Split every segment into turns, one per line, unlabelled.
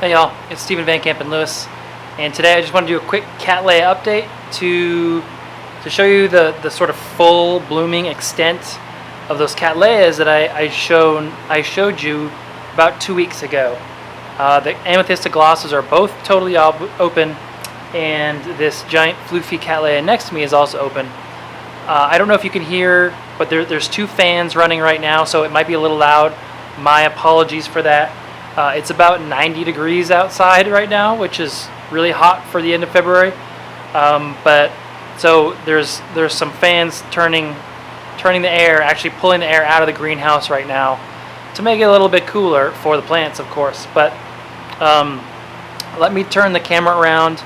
Hey y'all, it's Stephen Van Kampen-Lewis, and today I just want to do a quick Cattleya update to show you the sort of full blooming extent of those Cattleyas that I showed you about 2 weeks ago. The amethyst glosses are both totally open, and this giant floofy Cattleya next to me is also open. I don't know if you can hear, but there's two fans running right now, so it might be a little loud. My apologies for that. It's about 90 degrees outside right now, which is really hot for the end of February. But so there's some fans turning the air, actually pulling the air out of the greenhouse right now to make it a little bit cooler for the plants, of course. But let me turn the camera around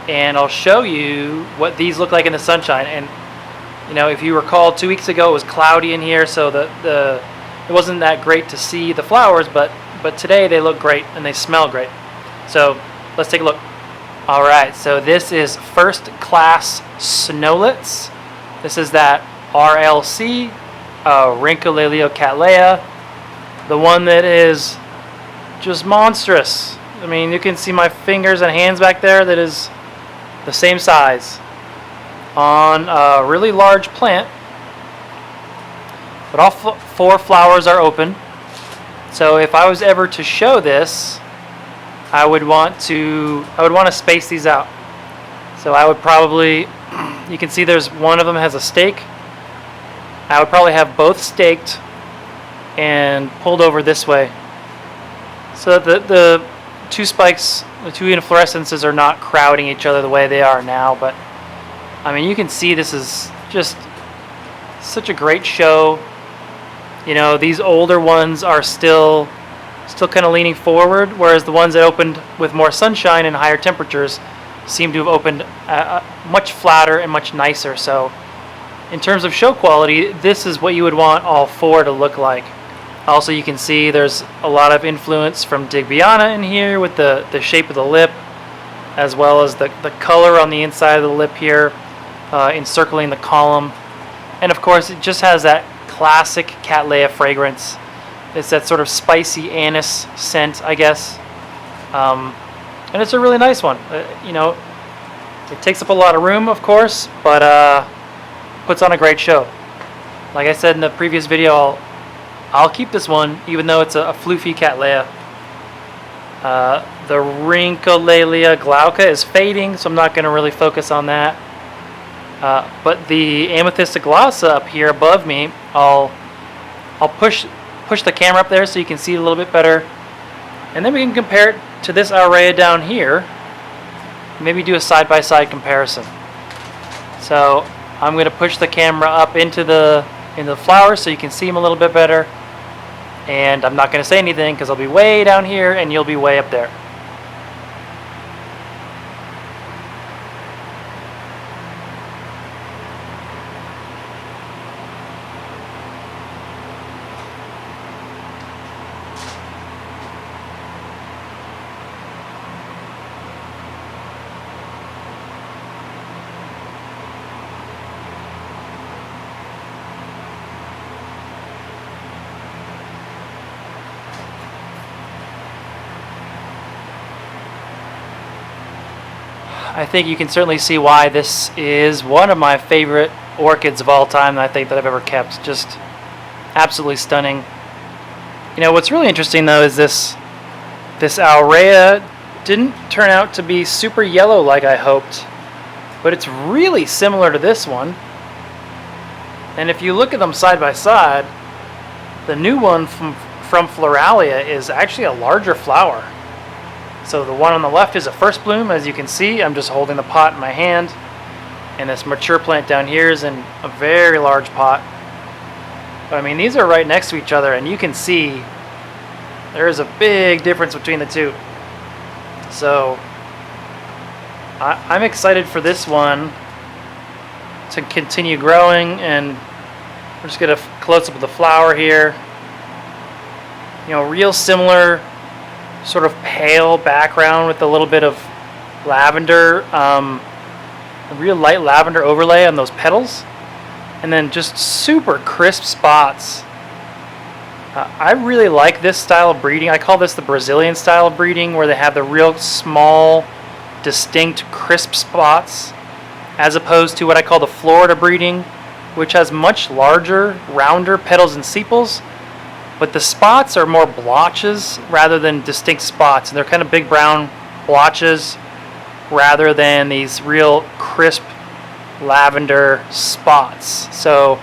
and I'll show you what these look like in the sunshine. And you know, if you recall, 2 weeks ago it was cloudy in here, so it wasn't that great to see the flowers, but today they look great and they smell great. So let's take a look. Alright, so this is first class snowlets. This is that RLC, Rhyncholaleo Cattleya, the one that is just monstrous. I mean, you can see my fingers and hands back there, that is the same size on a really large plant. But all four flowers are open. So if I was ever to show this, I would want to space these out. So I would probably, you can see there's one of them has a stake. I would probably have both staked and pulled over this way, so that the two spikes, the two inflorescences, are not crowding each other the way they are now. But I mean, you can see this is just such a great show. You know, these older ones are still kind of leaning forward, whereas the ones that opened with more sunshine and higher temperatures seem to have opened much flatter and much nicer. So in terms of show quality, this is what you would want all four to look like. Also, you can see there's a lot of influence from Digbyana in here with the shape of the lip, as well as the color on the inside of the lip here, encircling the column. And of course, it just has that classic Cattleya fragrance. It's that sort of spicy anise scent, I guess. And it's a really nice one. You know, it takes up a lot of room, of course, but puts on a great show. Like I said in the previous video, I'll keep this one, even though it's a floofy Cattleya. The Rhyncholalea glauca is fading, so I'm not going to really focus on that. But the amethyst glossa up here above me, I'll push the camera up there so you can see it a little bit better, and then we can compare it to this aurea down here. Maybe do a side-by-side comparison. So I'm going to push the camera up into the flowers so you can see them a little bit better, and I'm not going to say anything because I'll be way down here and you'll be way up there. I think you can certainly see why this is one of my favorite orchids of all time, I think, that I've ever kept. Just absolutely stunning. You know, what's really interesting though is this aurea didn't turn out to be super yellow like I hoped, but it's really similar to this one. And if you look at them side by side, the new one from Floralia is actually a larger flower. So the one on the left is a first bloom, as you can see. I'm just holding the pot in my hand, and this mature plant down here is in a very large pot. But I mean, these are right next to each other, and you can see there is a big difference between the two. So I'm excited for this one to continue growing, and we're just going to close up with the flower here. You know, real similar sort of pale background with a little bit of lavender, a real light lavender overlay on those petals, and then just super crisp spots I really like this style of breeding. I call this the Brazilian style of breeding, where they have the real small, distinct, crisp spots, as opposed to what I call the Florida breeding, which has much larger, rounder petals and sepals, but the spots are more blotches rather than distinct spots. And they're kind of big brown blotches rather than these real crisp lavender spots. So,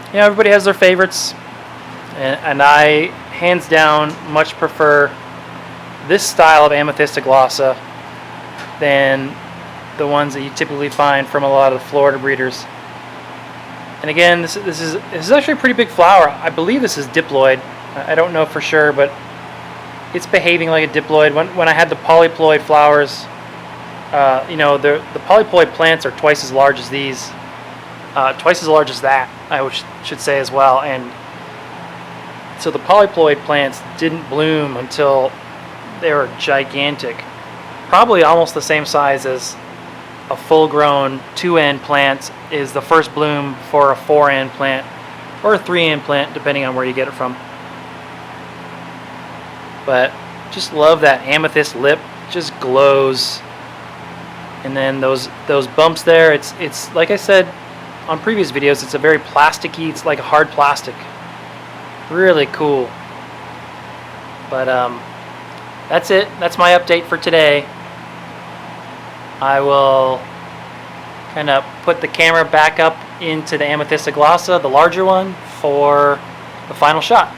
you know, everybody has their favorites. And I, hands down, much prefer this style of Amethysta glossa than the ones that you typically find from a lot of the Florida breeders. And again, this is actually a pretty big flower. I believe this is diploid. I don't know for sure, but it's behaving like a diploid. When I had the polyploid flowers, you know, the polyploid plants are twice as large as these, twice as large as that, I should say as well. And so the polyploid plants didn't bloom until they were gigantic, probably almost the same size as a full-grown 2N plant is the first bloom for a 4N plant or a 3N plant, depending on where you get it from. But just love that amethyst lip, just glows. And then those bumps there, it's like I said on previous videos, it's a very plasticky, it's like a hard plastic. Really cool. But that's it. That's my update for today. I will kind of put the camera back up into the Amethysta glossa, the larger one, for the final shot.